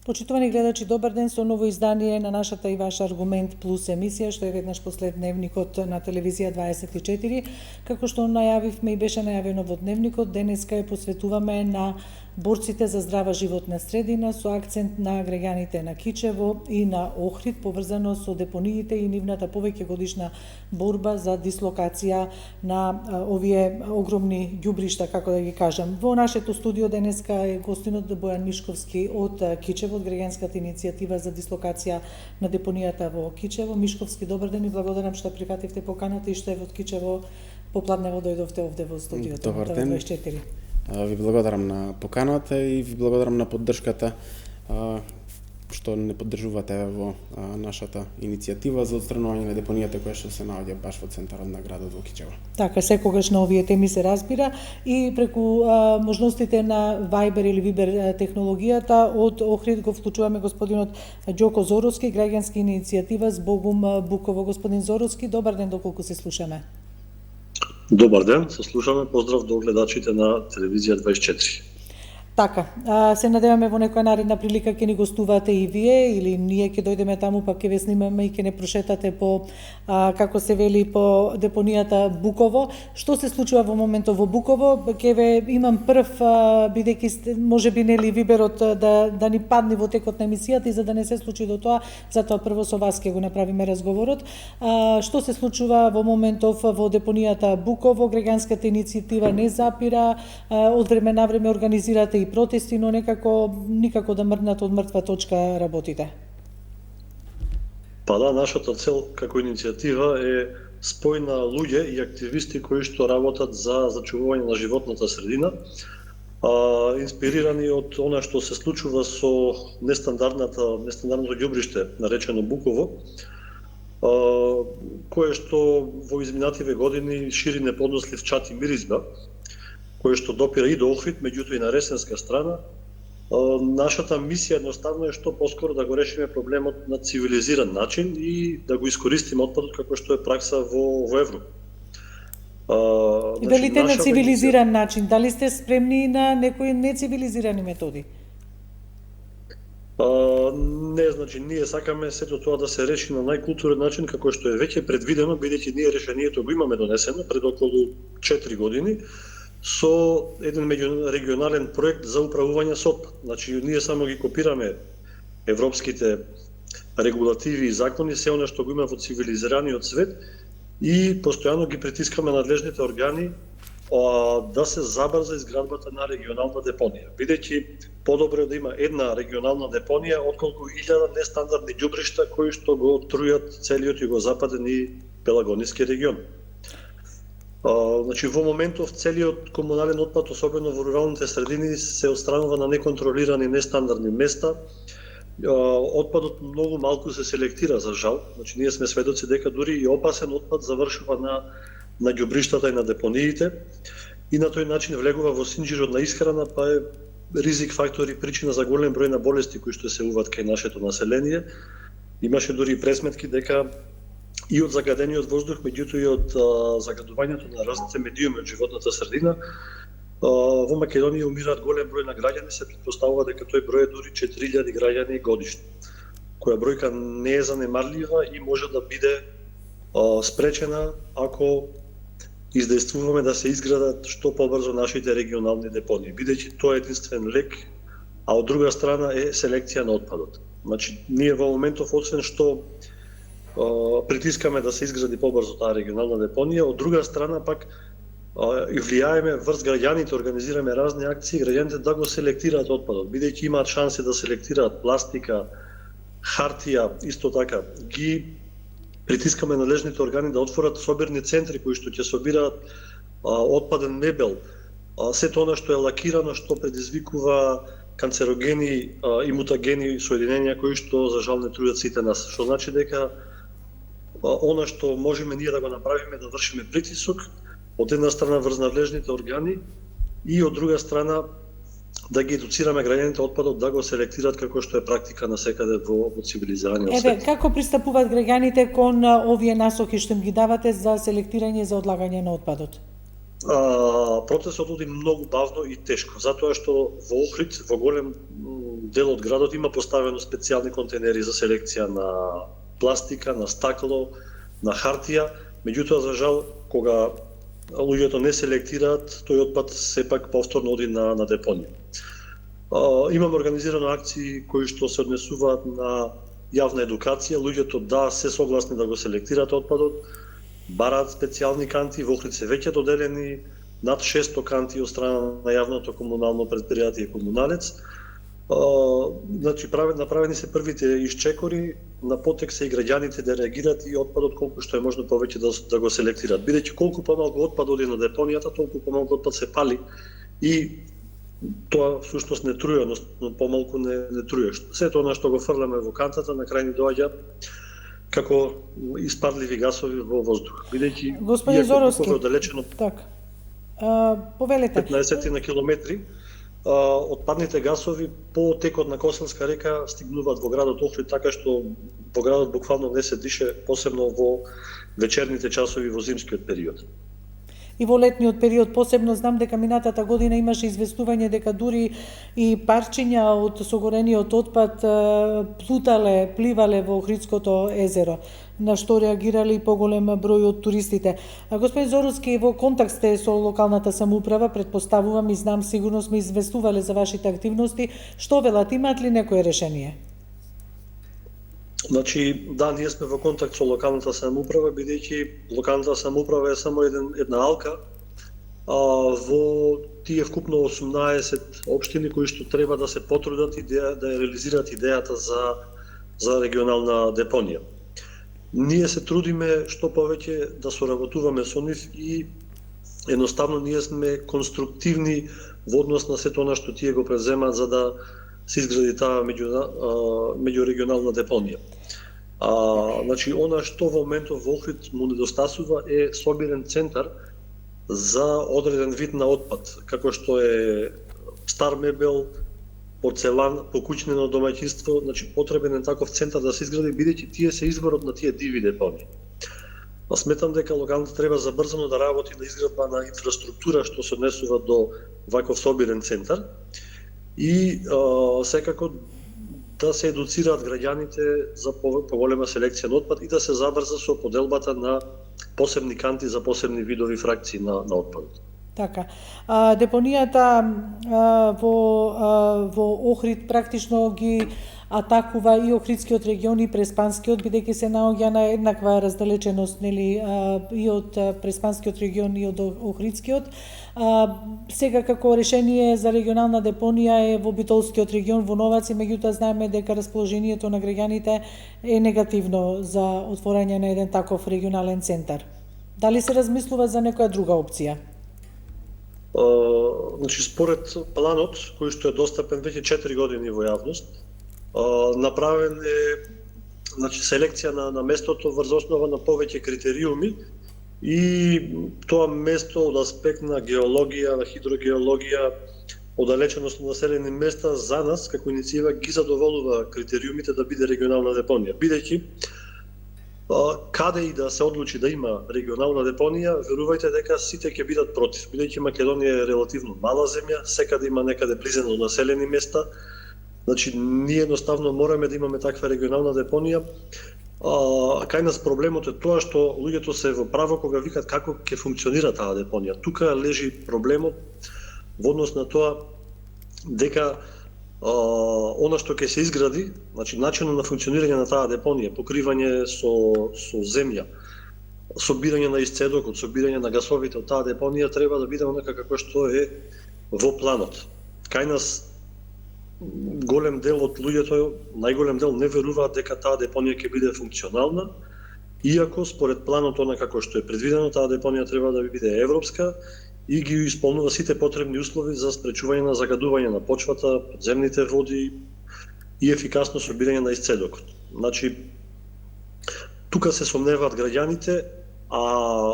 Почитувани гледачи, добар ден со ново издание на нашата и ваша Аргумент плюс емисија, што е веднаш послед Дневникот на телевизија 24. Како што најавивме и беше најавено во Дневникот, денеска ја посветуваме на борците за здрава животна средина со акцент на граѓаните на Кичево и на Охрид, поврзано со депониите и нивната повеќегодишна борба за дислокација на овие огромни ѓубришта, како да ги кажам. Во нашето студио денеска е гостинот Бојан Мишковски од Кичево, од граѓанската иницијатива за дислокација на депонијата во Кичево. Мишковски, добар ден и благодарам што прифативте поканата и што од Кичево попладнево дојдовте овде во студиото. Добар ден. 24. Ви благодарам на поканата и ви благодарам на поддршката што не поддржувате во нашата иницијатива за отстранување на депонијата која што се наоѓа баш во центарот на градот во Кичево. Така, секогаш на овие теми се разбира и преку можностите на Viber или Viber технологијата од Охрид го вклучуваме господинот Ѓоко Зороски, граѓанска иницијатива Збогум Буково. Господин Зороски, добар ден, доколку се слушаме. Добар ден, се слушаме. Поздрав до гледачите на телевизија 24. Така, се надеваме во некоја наредна прилика ќе ни гостувате и вие или ние ќе дојдеме таму па ќе ве снимаме и ќе не прошетате по како се вели по депонијата Буково. Што се случува во моментов во Буково? Ќе ве имам прв бидејќи можеби нели виберот да ни падне во текот на емисијата и за да не се случи до тоа, затоа прво со вас ќе го направиме разговорот. Што се случува во моментов во депонијата Буково? Граѓанската иницијатива не запира, од време на време организирате и протести, но никако да мрднат од мртва точка работите. Па да, нашата цел како иницијатива е спој на луѓе и активисти кои што работат за зачувување на животната средина, инспирирани од она што се случува со нестандардното ѓубриште наречено Буково, кое што во изминативе години шири неподнослив чат и миризма, кој што допира и до Охрид, меѓутоа и на ресенска страна. Нашата мисија едноставно е што поскоро да го решиме проблемот на цивилизиран начин и да го искористиме отпадот како што е пракса во Европа. И дали те на цивилизиран начин, дали сте спремни на некои нецивилизирани методи? Не, значи ние сакаме сето тоа да се реши на најкултурен начин како што е веќе предвидено, бидејќи ние решението го имаме донесено пред околу 4 години со еден меѓурегионален проект за управување со отпад. Значи ние само ги копираме европските регулативи и закони, се она што го има во цивилизираниот свет и постојано ги притискаме надлежните органи да се забрза изградбата на регионална депонија. Бидејќи подобро е да има една регионална депонија отколку 1000 нестандардни ѓубришта кои што го трујат целиот југозападен и пелагониски регион. Значи во моментов целиот комунален отпад, особено во руралните средини, се отстранува на неконтролирани нестандардни места. Отпадот многу малку се селектира за жал. Значи ние сме сведоци дека дури и опасен отпад завршува на ѓубриштата и на депониите и на тој начин влегува во синџирот на исхрана, па е ризик фактор и причина за голем број на болести кои што се уваат кај нашето население. Имаше дури пресметки дека и од загадениот воздух, меѓутоа и од загадувањето на разните медиуми од животната средина, во Македонија умираат голем број на граѓани, се претпоставува дека тој број е дури 4000 граѓани годишно, која бројка не е занемарлива и може да биде спречена ако издействуваме да се изградат што побрзо нашите регионални депонии, бидејќи тоа е единствен лек, а од друга страна е селекција на отпадот. Значи ние во моментов освен што притискаме да се изгради побрзо таа регионална депонија, од друга страна пак и влијаеме врз граѓаните, организираме разни акции, граѓаните да го селектираат отпадот, бидејќи имаат шанси да селектираат пластика, хартија, исто така. Ги притискаме надлежните органи да отворат собирни центри кои што ќе собираат отпаден мебел, сето она што е лакирано, што предизвикува канцерогени и мутагени соединенија кои што за жал не трујат сите нас. Што значи дека она што можеме ние да го направиме да вршиме притисок од една страна врз надлежните органи и од друга страна да ги едуцираме граѓаните отпадот да го селектираат како што е практика на секаде во цивилизираниот свет. Како пристапуваат граѓаните кон овие насоки што им ги давате за селектирање и за одлагање на отпадот? Процесот оди многу бавно и тешко, затоа што во Охрид, во голем дел од градот има поставено специјални контейнери за селекција на пластика, на стакло, на хартија, меѓутоа за жал кога луѓето не селектираат, тој отпад сепак повторно оди на депонија. Имаме организирано акции кои што се однесуваат на јавна едукација, луѓето се согласни да го селектираат отпадот, бараат специјални канти, во Охрид се веќе доделени над 600 канти од страна на јавното комунално претпријатие Комуналец. Значи, направени се првите исчекори, на потек се и граѓаните да реагираат и отпадот колку што е можно повеќе да го селектираат. Бидејќи колку помалку отпад оди на депонијата, толку помалку отпад се пали и тоа всушност не труе, но помалку не труе. Сето она што го фрламе во кантата на крај ни доаѓа како испарливи гасови во воздух. Бидејќи Господин Зоровски, оддалечено повелете 15 на километри, отпадните гасови по текот на Косанска река стигнуваат во градот Охрид, така што во градот буквално не се дише, посебно во вечерните часови во зимскиот период. И во летниот период посебно знам дека минатата година имаше известување дека дури и парчиња од согорениот отпад пливале во Охридското езеро, на што реагирали и поголем број од туристите. Господин Зоровски, во контакт сте со локалната самоуправа, претпоставувам и знам, сигурно сме известувале за вашите активности. Што велат, имаат ли некое решение? Значи, ние сме во контакт со локалната самоуправа, бидејќи локалната самоуправа е само една алка во тие вкупно 18 општини кои што треба да се потрудат и да реализираат идејата за регионална депонија. Ние се трудиме што повеќе да соработуваме со нив и едноставно ние сме конструктивни во однос на сето она што тие го преземаат за да се изгради таа меѓурегионална депонија. Значи, она што во моментов во Охрид му недостасува е собирен центар за одреден вид на отпад, како што е стар мебел, порцелан, покуќнено домаќинство, значи потребен е таков центар да се изгради, бидејќи тие се изворот на тие диви депонии. Сметам дека локалната треба забрзано да работи на изградба на инфраструктура што се однесува до ваков собирен центар и секако да се едуцираат граѓаните за поголема селекција на отпад и да се забрза со поделбата на посебни канти за посебни видови фракции на отпадот. Така. Депонијата во Охрид практично ги атакува и Охридскиот регион и Преспанскиот, бидејќи се наоѓа на еднаква раздалеченост, нели, и од Преспанскиот регион и од Охридскиот. Сега како решение за регионална депонија е во Битолскиот регион во Новаци, меѓутоа знаеме дека расположението на граѓаните е негативно за отворање на еден таков регионален центар. Дали се размислува за некоја друга опција? Значи, според планот, кој што е достапен веќе 4 години во јавност, направен е селекција на местото врз основа на повеќе критериуми и тоа место од аспект на геологија, на хидрогеологија, оддалеченост на населени места за нас како иницијатива ги задоволува критериумите да биде регионална депонија, бидејќи каде и да се одлучи да има регионална депонија, верувајте дека сите ќе бидат против, бидејќи Македонија е релативно мала земја, секаде има некаде близено населени места. Значи, ние едноставно мораме да имаме таква регионална депонија. Кај нас проблемот е тоа што луѓето се во право кога викат како ќе функционира таа депонија. Тука лежи проблемот во однос на тоа дека она што ќе се изгради, значи начинот на функционирање на таа депонија, покривање со земја, собирање на исцедокот, собирање на гасовите од таа депонија треба да биде онака како што е во планот. Кај нас голем дел од луѓето, најголем дел не веруваат дека таа депонија ќе биде функционална, иако според планот она како што е предвидено, таа депонија треба да биде европска и ги исполнува сите потребни услови за спречување на загадување на почвата, подземните води и ефикасно собирање на исцедокот. Значи, тука се сомневаат граѓаните, а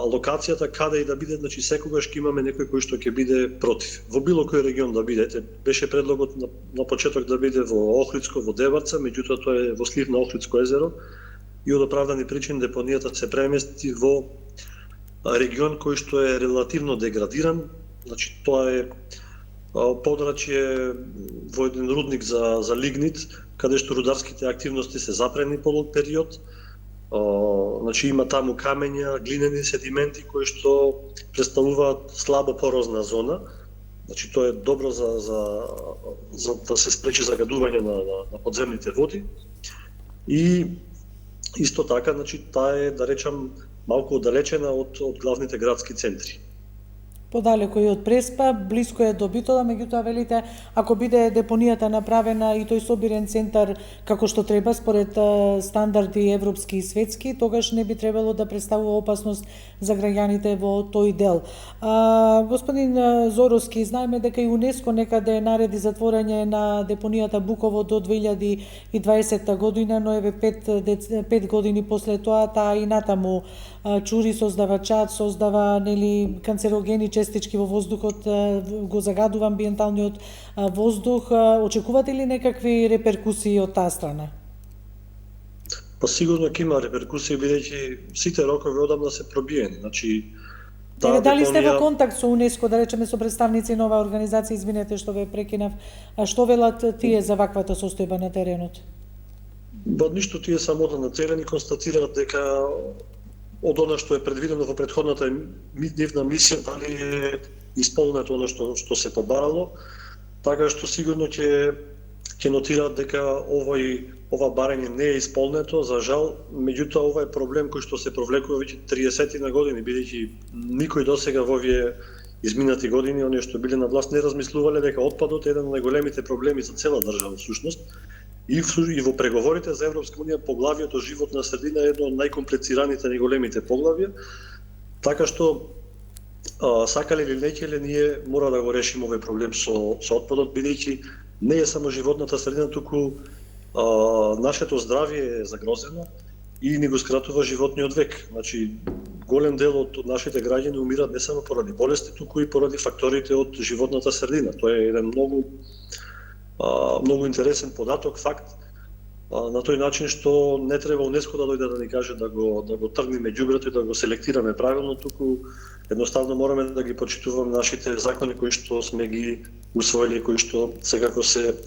локацијата каде и да биде, значи секогаш ќе имаме некој кој што ќе биде против. Во било кој регион да бидете, беше предлогот на почеток да биде во Охридско, во Деварца, меѓутоа тоа е во слив на Охридско езеро и од оправдани причини депонијата се премести во регион кој што е релативно деградиран, значи тоа е подрачје во еден рудник за лигнит, каде што рударските активности се запрени полог период. Значи има таму камења, глинени седименти кои што представуваат слабо порозна зона. Значи тоа е добро за да се спречи загадување на подземните води. И исто така, значи таа е, да речам, малку оддалечена од главните градски центри. Подалеку и од Преспа, блиско е до Битола, меѓутоа велите, ако биде депонијата направена и тој собирен центар како што треба според стандарди европски и светски, тогаш не би требало да представува опасност за граѓаните во тој дел. Господин Зоровски, знаеме дека и УНЕСКО некаде нареди затворање на депонијата Буково до 2020 година, но еве 5 години после тоа таа и натаму чури, создава чад, создава канцерогени честички во воздухот, го загадува амбиенталниот воздух. Очекувате ли некакви реперкусии од таа страна? Па сигурно ќе има реперкусии, бидејќи сите рокови одамна се пробиени. Значи, дали сте во контакт со УНЕСКО, да речеме со представници на оваа организација, извинете што ве прекинав, што велат тие за ваквата состојба на теренот? Ба ништо, тие само на терен и констатираат дека од она што е предвидено во претходната нивна мисија, дали е исполнето она што се побарало, така што сигурно ќе нотираат дека ова барање не е исполнето, за жал. Меѓутоа ова е проблем кој што се провлекува веќе 30 на години, бидејќи никој досега во овие изминати години, оние што биле на власт, не размислувале дека отпадот е еден од најголемите проблеми за цела држава всушност. И во преговорите за Европска унија поглавието животна средина е едно од најкомплицираните и големите поглавја, така што сакале или не ќе ние мора да го решиме овој проблем со отпадот, бидејќи не е само животната средина, туку нашето здравје е загрозено и ни го скратува животниот век. Значи, голем дел од нашите граѓани умираат не само поради болести, туку и поради факторите од животната средина. Тоа е еден многу интересен податок, факт, на тој начин што не треба УНЕСКО да дојде да ни каже да го тргнеме ѓубрето и да го селектираме правилно, туку едноставно мораме да ги почитуваме нашите закони кои што сме ги усвоили, кои што секако се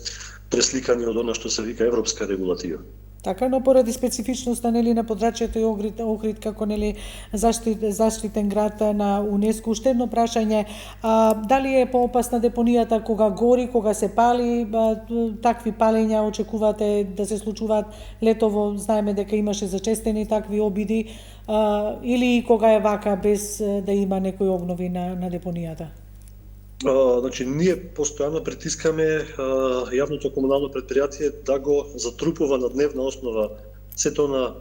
пресликани од она што се вика европска регулатива. Така, но поради специфичноста на подрачјето и Охрид како заштитен град на УНЕСКО, уште едно прашање, дали е поопасна депонијата кога гори, кога се пали, такви палења очекувате да се случуваат летово, знаеме дека имаше зачестени такви обиди, или кога е вака без да има некои обнови на депонијата? Значи, ние постојано притискаме јавното комунално претпријатие да го затрупува на дневна основа сето на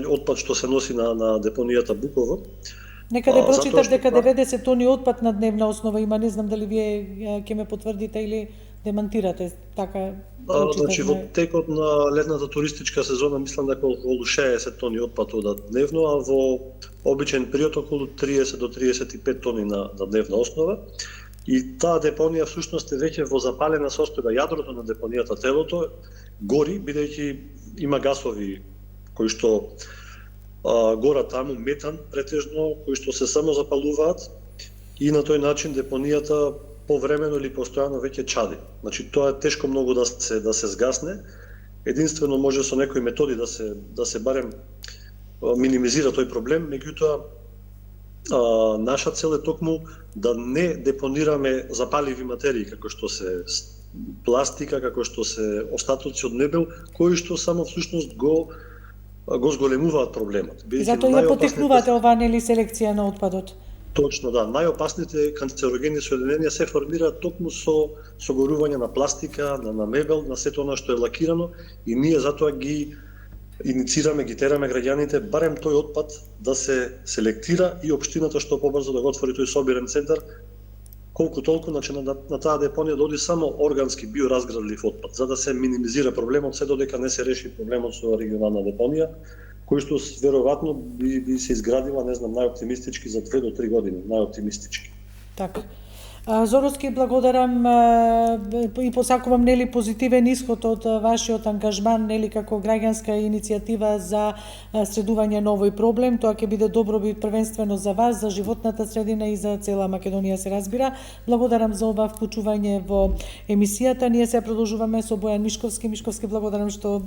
отпад што се носи на депонијата Буково. Некаде прочитав дека 90 тони отпад на дневна основа има, не знам дали вие ќе ме потврдите или демантирате, така прочитав. Значи, во текот на летната туристичка сезона мислам дека околу 60 тони отпад одат дневно, а во обичен период околу 30 до 35 тони на дневна основа. И таа депонија всушност е веќе во запалена состојба. Јадрото на депонијата, телото, гори, бидејќи има гасови кои што гора таму, метан претежно, кои што се само запалуваат, и на тој начин депонијата повремено или постојано веќе чади. Значи, тоа е тешко многу да се згасне. Единствено може со некои методи да се барем минимизира тој проблем, меѓутоа наша цел е токму да не депонираме запаливи материи, како што се пластика, како што се остатоци од мебел, кои што само всушност го зголемуваат проблемот. Затоа ја потекнувате оваа селекција на отпадот. Точно, да. Најопасните канцерогени соединенија се формираат токму со горување на пластика, на мебел, на сето она што е лакирано, и ние затоа ги иницираме, ги тераме граѓаните барем тој отпад да се селектира и општината што побрзо да го отвори тој собирен центар, колку толку, значи на таа депонија да оди само органски биоразградлив отпад, за да се минимизира проблемот, се додека не се реши проблемот со регионална депонија, кој што веројатно би се изградила, не знам, најоптимистички за 2 до 3 години, најоптимистички. Така. Зороски, благодарам и посакувам нели позитивен исход од вашиот ангажман нели како граѓанска иницијатива за средување на овој проблем. Тоа ќе биде добробит првенствено за вас, за животната средина и за цела Македонија, се разбира. Благодарам за ова вклучување во емисијата. Ние се продолжуваме со Бојан Мишковски. Мишковски, благодарам што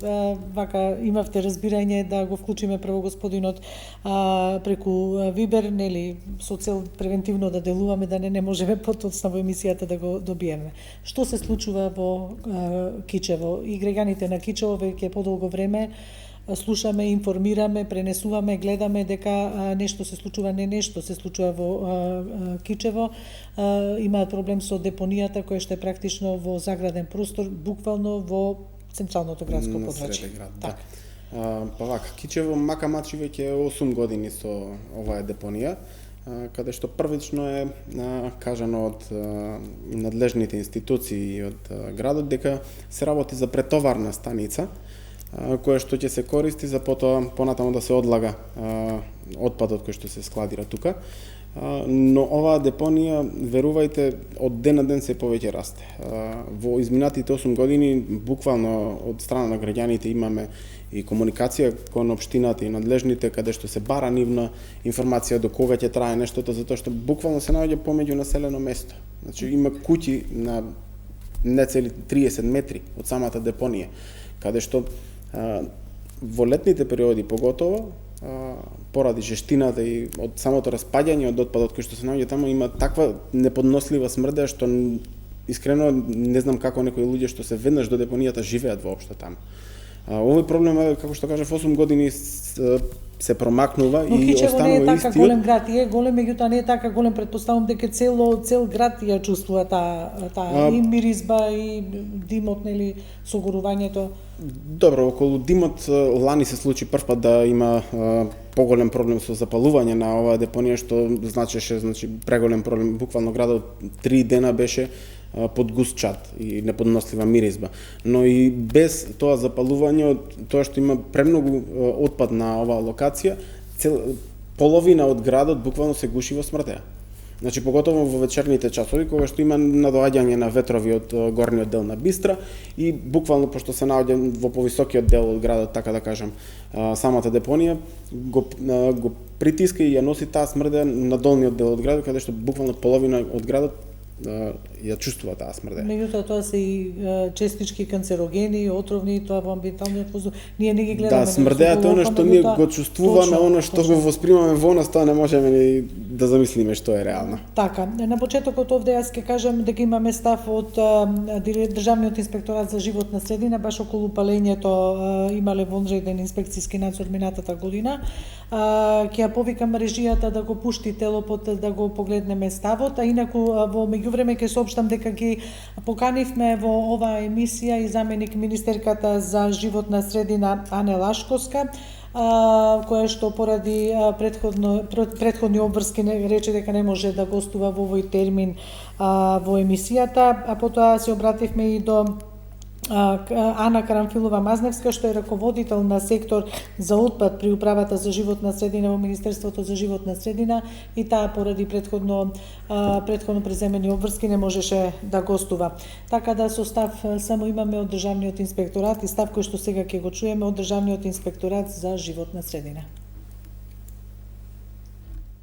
вака имавте разбирање да го вклучиме прво господинот преку Вибер, нели со цел превентивно да делуваме, да не можеме потоцна во емисијата да го добиеме. Што се случува во Кичево? И граѓаните на Кичево веќе подолго време слушаме, информираме, пренесуваме, гледаме дека нешто се случува, не нешто се случува во Кичево. Имаат проблем со депонијата која што е практично во заграден простор, буквално во централното градско подрачје. Да. Па вака, Кичево мака мачи веќе 8 години со оваа депонија, каде што првично е кажано од надлежните институции и од градот дека се работи за претоварна станица, која што ќе се користи за понатаму да се одлага отпадот кој што се складира тука. Но оваа депонија, верувајте, од ден на ден се повеќе расте. Во изминатите 8 години, буквално од страна на граѓаните имаме и комуникација кон општината и надлежните, каде што се бара нивна информација до кога ќе трае нештото, затоа што буквално се наоѓа помеѓу населено место. Значи има куќи на нецели 30 метри од самата депонија, каде што во летните периоди поготово, поради жештината и од самото распаѓање од отпадот кој што се наоѓа таму, има таква неподнослива смрда што искрено не знам како некои луѓе што се веднаш до депонијата живеат воопшто таму. Овој проблем е, како што кажав, 8 години се промакнува и останува истиот. Но Кичево не е така голем град, е голем, меѓутоа не е така голем, претпоставувам дека цел град ја чувствува таа и миризба и димот, нели, согорувањето. Добро, околу димот лани се случи првпат да има поголем проблем со запалување на оваа депонија, што значеше преголем проблем. Буквално градот 3 дена беше под густ чад и неподнослива миризба. Но и без тоа запалување, тоа што има премногу отпад на оваа локација, половина од градот буквално се гуши во смртеа. Значи, поготово во вечерните часови, кога што има надоаѓање на ветрови од горниот дел на Бистра и буквално, пошто се наоѓа во повисокиот дел од градот, така да кажам, самата депонија, го притиска и ја носи таа смрда на долниот дел од градот, каде што буквално половина од градот ја чувствува таа смрда. Меѓутоа тоа се и честички канцерогени, отровни, тоа во амбиенталниот воздух. Ние не ги гледаме. Да, смрдеата е она што ние го чувствуваме, она што го воспримаме во нас, тоа не можеме ни да замислиме што е реално. Така, на почетокот овде јас ќе кажам дека имаме став од Државниот инспекторат за животна средина, баш околу палењето имале вонреден инспекцијски надзор минатата година. Ќе ја повикам режијата да го пушти телопот да го погледнеме ставот, а инаку во меѓувреме ќе соопштам дека ги поканивме во оваа емисија и заменик министерката за животна средина Ане Лашковска, која што поради претходни обврски рече дека не може да гостува во овој термин во емисијата, а потоа се обративме и до Ана Карамфилова-Мазневска, што е раководител на сектор за отпад при управата за животна средина во Министерството за животна средина, и таа поради претходно преземени обврски не можеше да гостува. Така да со став само имаме од Државниот инспекторат и став кој што сега ќе го чуеме од Државниот инспекторат за животна средина.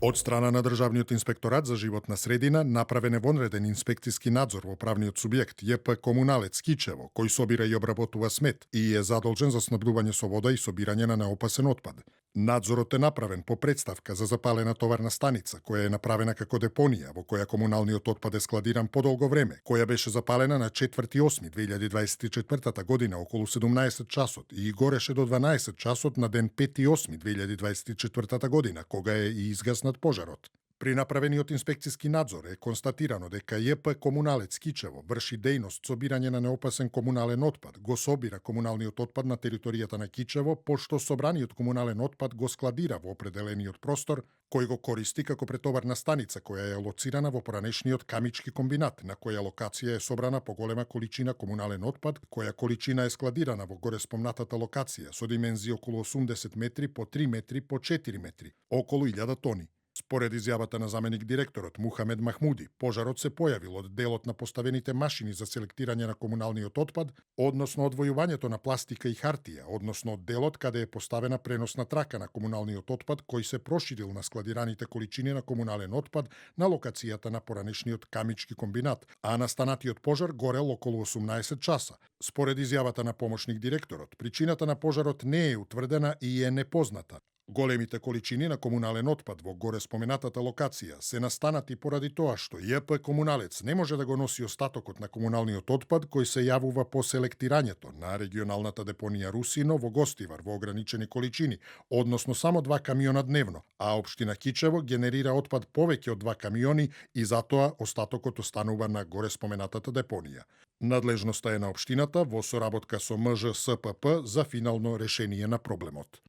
Од страна на Државниот инспекторат за животна средина направен е вонреден инспекцијски надзор во правниот субјект ЈП Комуналец Кичево, кој собира и обработува смет и е задолжен за снабдување со вода и собирање на неопасен отпад. Надзорот е направен по претставка за запалена товарна станица, која е направена како депонија, во која комуналниот отпад е складиран подолго време, која беше запалена на 4.8.2024 година околу 17 часот и гореше до 12 часот на ден 5.8.2024 година, кога е и изгаснат пожарот. При направениот инспекцијски надзор е констатирано дека ЈП Комуналец Кичево врши дејност собирање на неопасен комунален отпад, го собира комуналниот отпад на територијата на Кичево, пошто собраниот комунален отпад го складира во определениот простор, кој го користи како претоварна станица која е лоцирана во поранешниот камички комбинат, на која локација е собрана поголема количина комунален отпад, која количина е складирана во горе спомнатата локација со димензии околу 80 метри по 3 метри по 4 метри, околу 1000 тони. Според изјавата на заменик директорот Мухамед Махмуди, пожарот се појавил од делот на поставените машини за селектирање на комуналниот отпад, односно одвојувањето на пластика и хартија, односно од делот каде е поставена преносна трака на комуналниот отпад кој се проширил на складираните количини на комунален отпад на локацијата на поранешниот камички комбинат, а настанатиот пожар горел околу 18 часа. Според изјавата на помошник директорот, причината на пожарот не е утврдена и е непозната. Големите количини на комунален отпад во горе споменатата локација се настанати поради тоа што ЈП Комуналец не може да го носи остатокот на комуналниот отпад кој се јавува по селектирањето на регионалната депонија Русино во Гостивар во ограничени количини, односно само 2 камиона дневно, а општина Кичево генерира отпад повеќе од 2 камиони и затоа остатокот останува на горе споменатата депонија. Надлежноста е на општината во соработка со МЖСПП за финално решение на проблемот.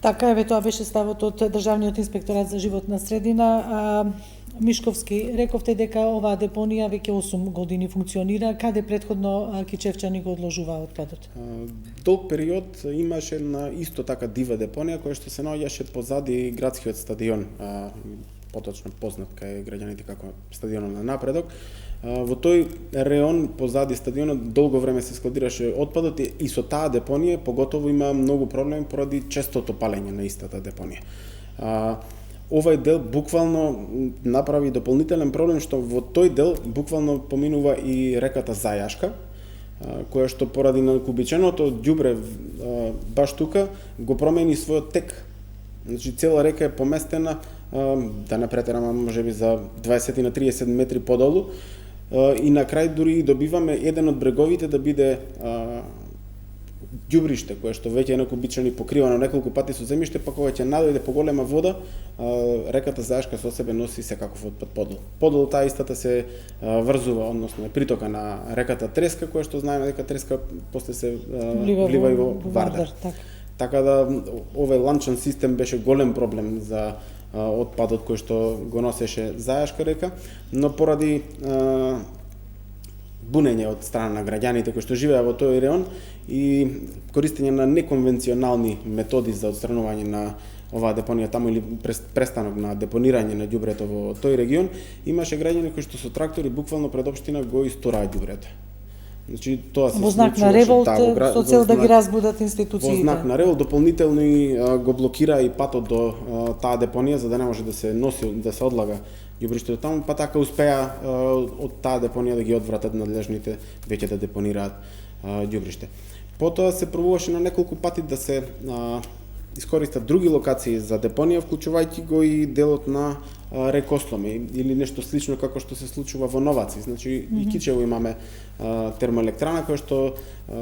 Така еве тоа беше ставот од Државниот инспекторат за животна средина. Мишковски, рековте дека оваа депонија веќе 8 години функционира. Каде претходно кичевчани го одложуваа отпадот? Долг период имаше на исто така дива депонија која што се наоѓаше позади градскиот стадион, поточно познат кај граѓаните како стадионот на Напредок. Во тој реон позади стадионот долго време се складираше отпадот и со таа депонија поготово има многу проблеми поради честото палење на истата депонија. Овај дел буквално направи дополнителен проблем што во тој дел буквално поминува и реката Зајашка, која што поради накубиченото ѓубре баш тука го промени својот тек. Значи цела река е поместена, да не претерам, можеби за 20 на 30 метри подолу, и на крај дури добиваме еден од бреговите да биде ѓубриште кое што веќе е накубичено и покривано неколку пати со земјиште, па кога ќе надојде поголема вода, реката Зајашка со себе носи секаков отпад подолу. Подолу таа истата се врзува, односно е притока на реката Треска, која што знаеме дека Треска после се влива и во Вардар. Така да овој ланчен систем беше голем проблем за отпадот кој што го носеше Зајашка река, но поради бунење од страна на граѓаните кои што живеа во тој реон и користење на неконвенционални методи за отстранување на оваа депонија таму или престанок на депонирање на ѓубрето во тој регион, имаше граѓани кои што со трактори буквално пред општина го истораа ѓубрето. Значи тоа се во знак на револт, со цел да ги разбудат институциите. Во знак на револт дополнително и го блокира и патот до таа депонија за да не може да се носи, да се одлага ѓубриштето таму, па така успеа од таа депонија да ги одвратат надлежните веќе да депонираат ѓубриште. Потоа се пробуваше на неколку пати да се искористат други локации за депонија, вклучувајќи го и делот на Рекосломе или нешто слично како што се случува во Новаци. Значи и Кичево имаме термоелектрана која што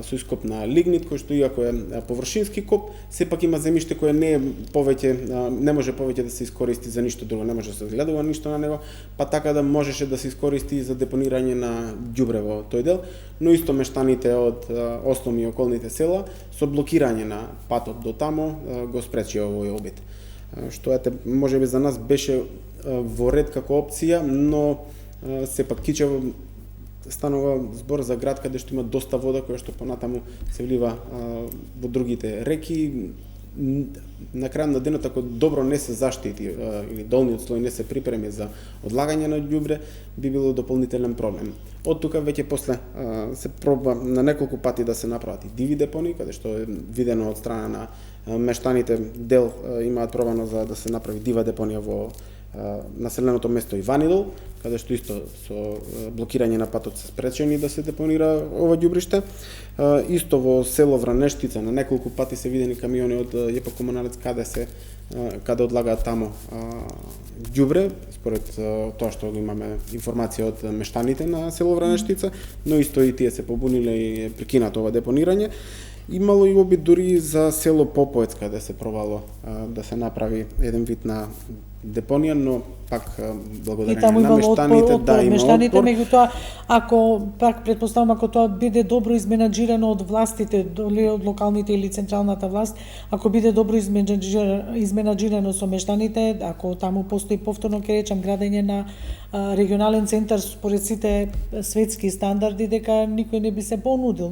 со ископ на лигнит, кој што иако е површински коп, сепак има земјиште кое не е повеќе, не може повеќе да се искористи за ништо друго, не може да се гледува ништо на него, па така да можеше да се искористи за депонирање на ѓубре во тој дел, но исто мештаните од Ослом и околните села со блокирање на патот до таму го спречи овој обид. Што ете можеби за нас беше во ред како опција, но сепак Кичево станува збор за град каде што има доста вода која што понатаму се влива во другите реки. На крај на денот ако добро не се заштити или долниот слој не се припреми за одлагање на ѓубре, би било дополнителен проблем. Од тука веќе после се проба на неколку пати да се направат и диви депонии, каде што е видено од страна на мештаните дел имаат пробано за да се направи дива депонија во населеното место Иванидол, каде што исто со блокирање на патот се спречени да се депонира ова ѓубриште. Исто во село Вранештица на неколку пати се видени камиони од ЈП Комуналец каде одлагаат таму ѓубре, според тоа што имаме информација од мештаните на село Вранештица, но исто и тие се побуниле и прекинато ова депонирање. Имало и обид дури за село Поповец каде се пробало да се направи еден вид на депонија, но пак благодарение на мештаните да има мештаните, отпор. меѓутоа ако пак претпоставам ако тоа биде добро изменаџирано од властите, од локалните или централната власт, ако биде добро изменаџирано со мештаните, ако таму постои повторно ќе речам градење на регионален центар според сите светски стандарди, дека никој не би се понудил,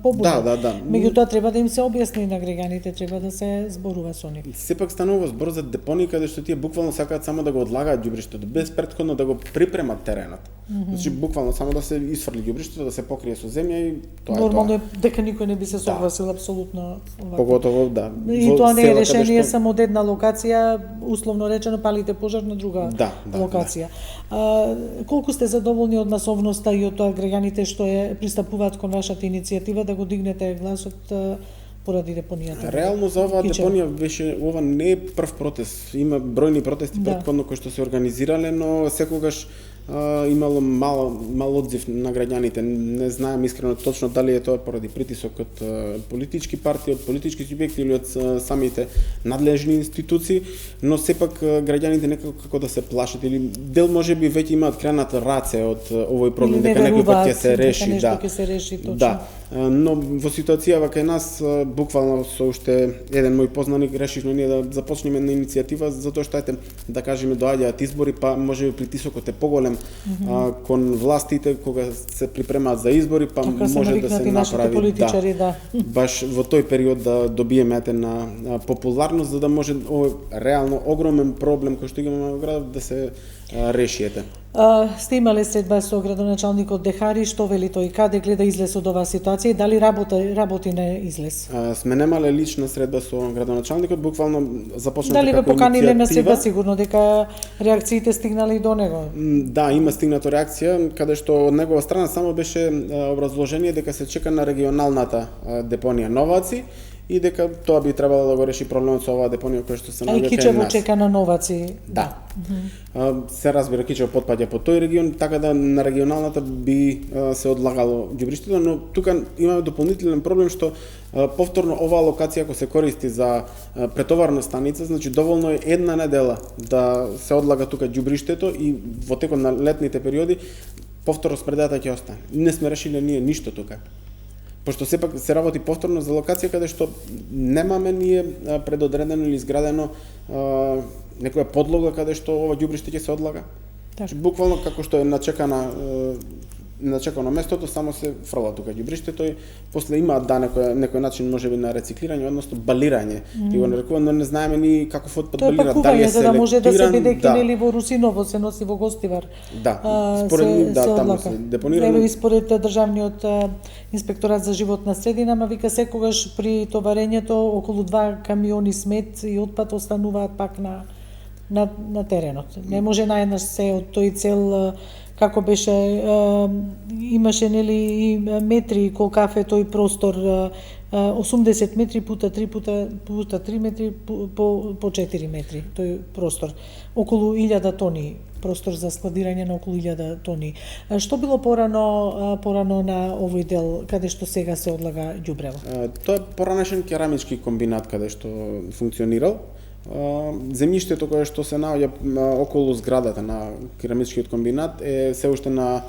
побудил. Да. Меѓутоа треба да им се објасни на граѓаните, треба да се зборува со нив. Сепак станува збор за депонии каде што тие буквално сакаат само да го одлагаат ѓубриштето, без претходно да го припремат теренот. Значи буквално само да се исфрли ѓубриштето, да се покрие со земја и тоа е тоа. Нормално е дека никој не би се согласил апсолутно овако. Поготово да. И тоа не е села решение што... само од една локација, условно речено палите пожар на друга локација. Колку сте задоволни од масовноста и од тоа граѓаните што пристапуваат кон вашата иницијатива да го дигнете гласот поради депонијата? Реално за оваа депонија беше, ова не е прв протест. Има бројни протести претходно кои што се организирале, но секогаш имало мал одзив на граѓаните. Не знаем искрено точно дали е тоа поради притисок од политички партии, од политички субјекти или од самите надлежни институции, но сепак граѓаните некако како да се плашат или дел можеби веќе имаат кренат раце од овој проблем, дека некој пат ќе се реши, ќе се реши точно. Да. Но во ситуацијава кај нас буквално со уште еден мој познаник решивме ние да започнеме на иницијатива затоа што да кажеме доаѓаат избори, па можеби притисокот е поголем кон властите кога се припремаат за избори, па така може да се направи политичари, баш во тој период да добиеме на популарност за да може реално огромен проблем кој што имаме во градот да се реши Сте имале средба со градоначалникот Дехари, што вели тој, каде гледа излез од оваа ситуација и дали работи на излез? Сме немале лична средба со градоначалникот, буквално започнато како иницијатива. Дали ве поканиле на средба, сигурно дека реакциите стигнале и до него? Да, има стигнато реакција, каде што од негова страна само беше образложение дека се чека на регионалната депонија Новаци и дека тоа би требало да го реши проблемот со оваа депонија која што се наоѓа кај нас. Кичево чека на Новаци. Да. Се разбира, Кичево потпаѓа по тој регион, така да на регионалната би се одлагало ѓубриштето, но тука имаме дополнителен проблем што повторно оваа локација ако се користи за претоварна станица, значи доволно е една недела да се одлага тука ѓубриштето и во текот на летните периоди повторно спредата ќе остане. Не сме решиле ние ништо тука. Пошто сепак се работи повторно за локација каде што немаме ние предодредено или изградено некоја подлога каде што ова ѓубриште ќе се одлага. Буквално како што е начекано местото, само се фрла тука ѓубриштето и после имаат некој начин можеби на рециклирање, односно балирање. Ти го нарекувам, но не знаеме ни каков отпад балира, дали е за да може да се бидејќи нели во Русиново се носи во Гостивар. Да, според нив таму се депонирано. И според државниот инспекторат за животна средина, ама вика секогаш при товарењето околу 2 камиони смет и отпад остануваат пак на теренот. Не може наеднаш се од тој цел како беше имаше нели и метри колкав е тој простор 80 метри пута 3 пута 3 метри по 4 метри тој простор околу 1000 тони простор за складирање на околу 1000 тони. Што било порано на овој дел каде што сега се одлага ѓубрево? Тоа е поранешен керамички комбинат каде што функционирал. Земјиштето кое што се наоѓа околу зградата на керамичкиот комбинат е се уште на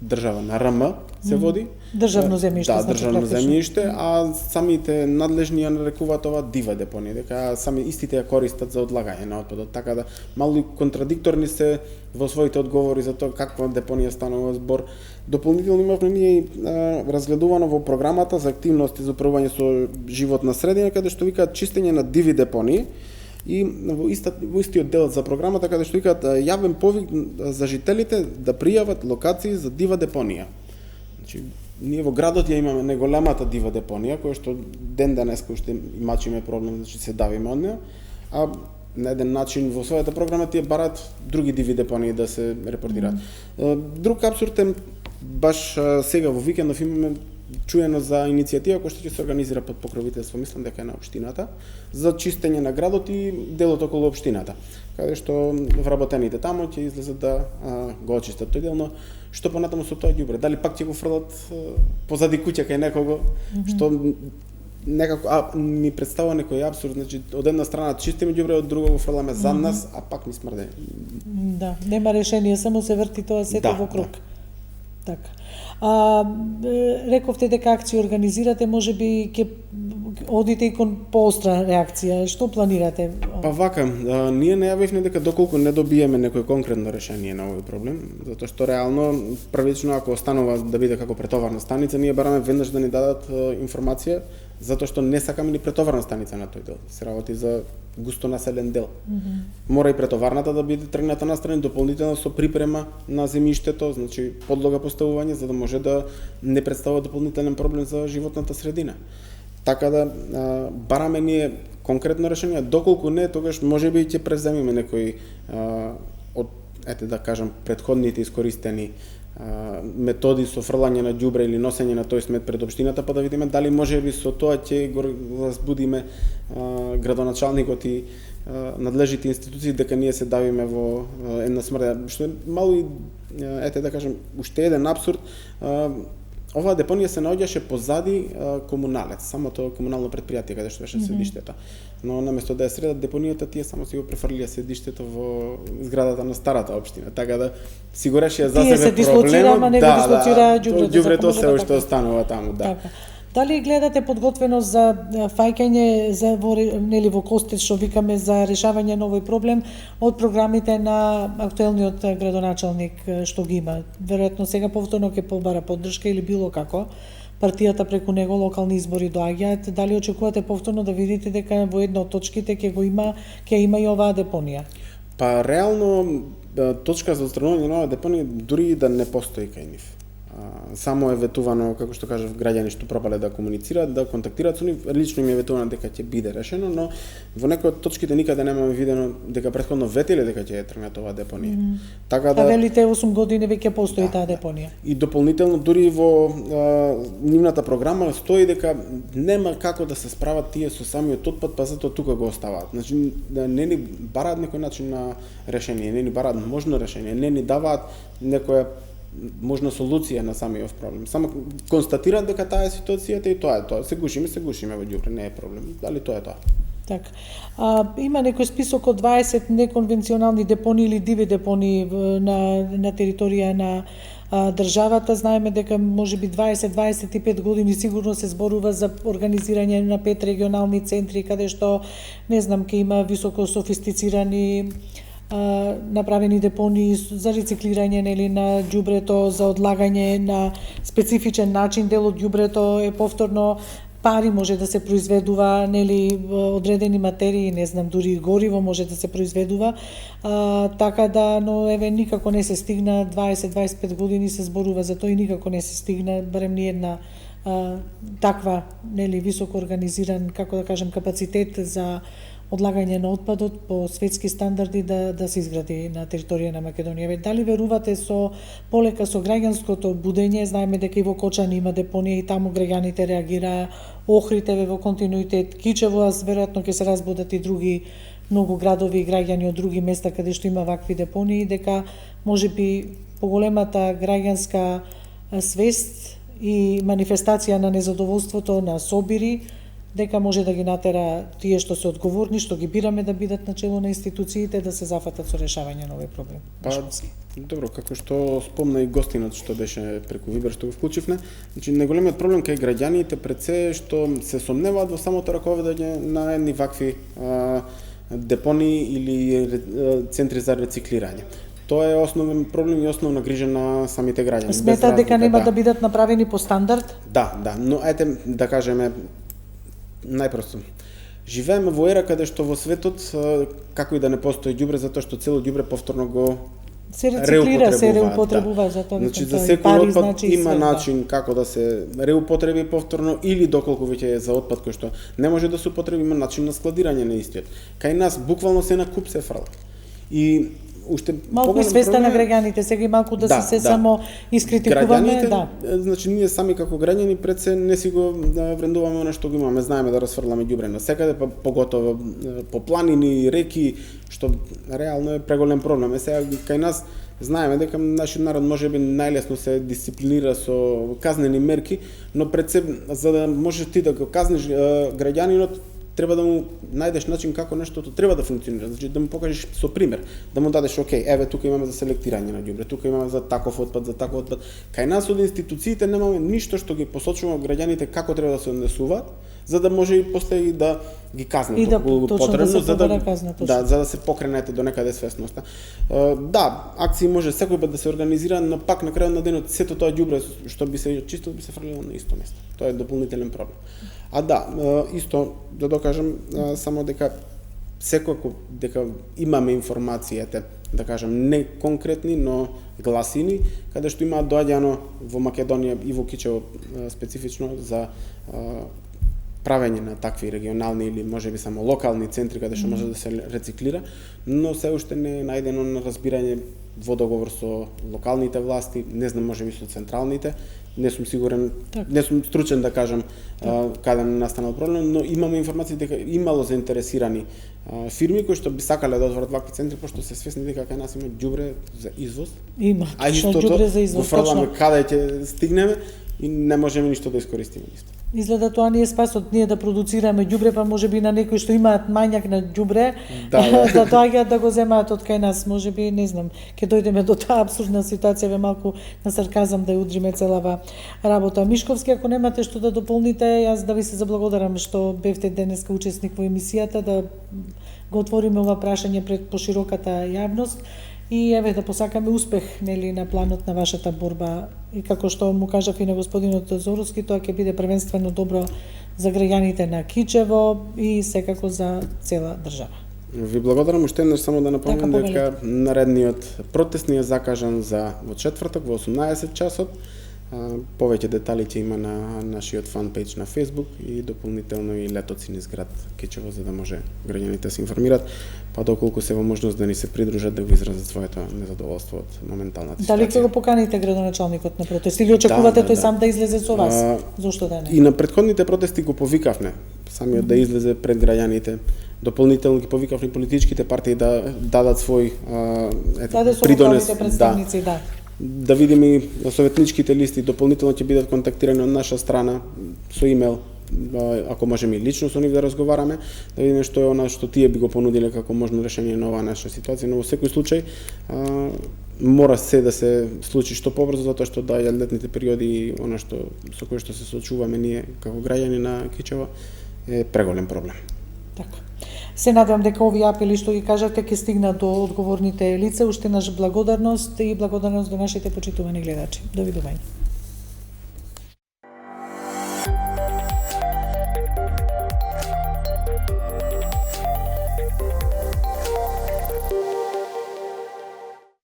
држава, на РМ се води. Државно земјиште. Да, државно земјиште, а самите надлежни ја нарекуваат ова дива депонија, дека сами истите ја користат за одлагање на отпадот, така да малку и контрадикторни се во своите одговори за тоа каква депонија станува збор. Дополнително имавме ние разгледувано во програмата за активности за управување со животна средина, каде што викаат чистење на диви депонии, и во истиот дел за програмата каде што викаат јавен повик за жителите да пријават локации за дива депонија. Значи, ние во градот ја имаме најголемата дива депонија, која што ден денеска уште имачиме проблем, значи се давиме од неа, а на еден начин во својата програма тие барат други диви депонии да се репортираат. Друг апсурд е баш сега во викендов имаме чуено за иницијатива која што ќе се организира под покровителство, мислам дека е на општината, за чистење на градот и делот околу општината, каде што вработените таму ќе излезат да го очистат тој дел, но што понатаму со тоа ѓубре, дали пак ќе го фрлат позади куќа кај некого, што некако ми представува некој апсурд, значи од една страна чистиме ѓубре, од друга го фрламе зад нас, а пак ми смрде. Да, нема решение, само се врти тоа сето во круг. Така. Рековте дека акција организирате, можеби ќе одите и кон поостра реакција. Што планирате? Па вака, ние најавивме дека доколку не добиеме некој конкретно решение на овој проблем, затоа што реално првично ако останува да биде како претоварна станица, ние бараме веднаш да ни дадат информација, затоа што не сакаме ни претоварна станица на тој дел. Се работи за густо населен дел. Мора и претоварната да биде тргната настрани дополнително со припрема на земјиштето, значи подлога поставување за да може да не представува дополнителен проблем за животната средина. Така да бараме ние конкретно решение, доколку не, тогаш можеби ќе преземиме некои од да кажам претходните искористени методи со фрлање на ѓубре или носење на тој смет пред општината, па да видиме дали можеби со тоа ќе го разбудиме градоначалникот и надлежните институции дека ние се давиме во една смрда. Што е мало и да кажам уште еден апсурд. Оваа депонија се наоѓаше позади комуналец, самото комунално претпријатие каде што беше седиштето. Но наместо да ја средат депонијата, тие само си го префрлија седиштето во зградата на старата општина. Така да си го решија за себе проблемот. Ама не го дислоцира ѓубрето. Ѓубрето се уште останува таму, да. Така. Дали гледате подготвеност за фаќање за во костет што викаме за решавање на овој проблем од програмите на актуелниот градоначалник што ги има? Веројатно сега повторно ќе побара поддршка или било како партијата преку него локални избори доаѓаат. Дали очекувате повторно да видите дека во една од точките ќе има и оваа депонија? Па реално точка за отстранување на оваа депонија дури да не постои кај нив. Само е ветувано, како што кажав, граѓани што пропале да комуницираат, да контактираат со нив, лично ми е ветувано дека ќе биде решено, но во некои од точките никаде немаме видено дека претходно ветиле дека ќе тргнат оваа депонија. Така да велите 8 години веќе постои таа депонија. И дополнително дури во нивната програма стои дека нема како да се справат тие со самиот отпад, па затоа тука го оставаат. Значи не ни бараат некој начин на решение, не ни бараат можно решение, не ни даваат некоја можна солуција на самиот проблем. Само констатираат дека таа е ситуацијата и тоа е тоа. Се гушиме во ѓубре, не е проблем. Дали тоа е тоа? Така. Има некој список од 20 неконвенционални депонии или диви депонии на територија на државата. Знаеме дека можеби 20-25 години сигурно се зборува за организирање на 5 регионални центри каде што не знам ќе има високо софистицирани направени депонии за рециклирање на ѓубрето, за одлагање на специфичен начин. Дел од ѓубрето е повторно пари може да се произведува, одредени материи, не знам, дури гориво може да се произведува. Така да, но еве никако не се стигна, 20-25 години се зборува за тоа и никако не се стигна, барем ни една таква, високо организиран, како да кажем, капацитет за одлагање на отпадот по светски стандарди да се изгради на територија на Македонија. Дали верувате полека со граѓанското будење? Знаеме дека и во Кочани има депонија и таму граѓаните реагираа, Охрите во континуитет, Кичево, веројатно ќе се разбудат и други многу градови и граѓани од други места каде што има вакви депонии, дека можеби поголемата граѓанска свест и манифестација на незадоволството на собири дека може да ги натера тие што се одговорни, што ги бираме да бидат на чело на институциите, да се зафатат со решавање на овој проблем. Добро, како што спомна и гостинот што беше преку Вибер што го вклучивме, значи најголемиот проблем кај граѓаните пред се што се сомневаат во самото раковедање на едни вакви депонии или центри за рециклирање. Тоа е основен проблем и основна грижа на самите граѓани. Сметаат дека нема да бидат направени по стандард? Да, но да кажеме најпросто. Живееме во ера каде што во светот како и да не постои ѓубре затоа што цело ѓубре повторно го се реупотребува за тоа. Значи за секој отпад има начин како да се реупотреби повторно или доколку веќе е за отпад кој што не може да се употреби, има начин на складирање на истиот. Кај нас буквално се на куп се фрла. И уште малку и свеста на граѓаните, сега и малку да се само искритикуваме, Значи ние сами како граѓани пред се не си го врендуваме она што го имаме, знаеме да расфрламе ѓубре насекаде, па поготово по планини, реки, што реално е преголем проблем. Сега кај нас знаеме дека нашиот народ можеби најлесно се дисциплинира со казнени мерки, но пред се за да можеш ти да го казниш граѓанинот треба да му најдеш начин како нештото треба да функционира, значи да му покажеш со пример, да му дадеш окей, еве тука имаме за селектирање на ѓубре, тука имаме за таков отпад, за таков отпад. Кај нас од институциите немаме ништо што ги посочува граѓаните како треба да се однесуваат, за да може и после и да ги казнат И да, толку точно, потребно, да се за да побара казна, точно. да, за да се покренете до некаде свесноста. Да, акции може секој пат да се организира, но пак на крајот на денот сето тоа ѓубре што би се чисто би се фрлило на исто место. Тоа е дополнителен проблем. А да, исто да докажам само дека секако дека имаме информацијата, да кажам, не конкретни, но гласини, каде што има доаѓано во Македонија и во Кичево специфично за правење на такви регионални или можеби само локални центри каде што може да се рециклира, но се уште не е најдено на разбирање во договор со локалните власти, не знам можеби со централните, не сум сигурен, не сум стручен да кажам каде настанал проблем, но имаме информации дека имало заинтересирани фирми кои што би сакале да отворат вакви центри, пошто се свесни дека кај нас има ѓубре за извоз. Има, А истото ѓубре за извоз, го фрламе точно. каде ќе стигнеме и не можеме ништо да искористиме исто. Изгледа тоа не е спасот ние да продуцираме ѓубре, па можеби на некои што имаат мањак на ѓубре, да доаѓаат да го земаат од кај нас, можеби, не знам, ќе дојдеме до таа апсурдна ситуација, ве малку на сарказам да ја удриме целава работа. Мишковски, ако немате што да дополните, јас да ви се заблагодарам што бевте денеска учесник во емисијата, да го отвориме ова прашање пред пошироката јавност. И еве да посакаме успех нели на планот на вашата борба и како што му кажав и на господинот Зоровски, тоа ќе биде првенствено добро за граѓаните на Кичево и секако за цела држава. Ви благодарам уште еднаш, само да напомнам Така, дека наредниот протест ни е закажан за во четврток во 18 часот. Повеќе детали ќе има на нашиот фанпејдж на Facebook и дополнително и летоци низ град Кичево, за да може граѓаните се информираат, па доколку се во можност да ни се придружат да го изразат своето незадоволство од моменталната ситуација. Дали ќе го поканите градоначалникот на протест или очекувате тој сам да излезе со вас? Зошто да не? И на претходните протести го повикавме, самиот да излезе пред граѓаните. Дополнително ги повикавме политичките партии да дадат свој придонес, представници, да. Да видиме и советничките листи, дополнително ќе бидат контактирани од наша страна со имейл, ако можеме и лично со нив да разговараме, да видиме што е она што тие би го понудиле како можно решение на оваа наша ситуација, но во секој случај мора се да се случи што побрзо, затоа што доаѓаат летните периоди и она што со кое што се соочуваме ние како граѓани на Кичево е преголем проблем. Така. Се надевам дека овие апели што ги кажате ќе стигнат до одговорните лица. Уште наш благодарност и благодарност до нашите почитувани гледачи. Довидување.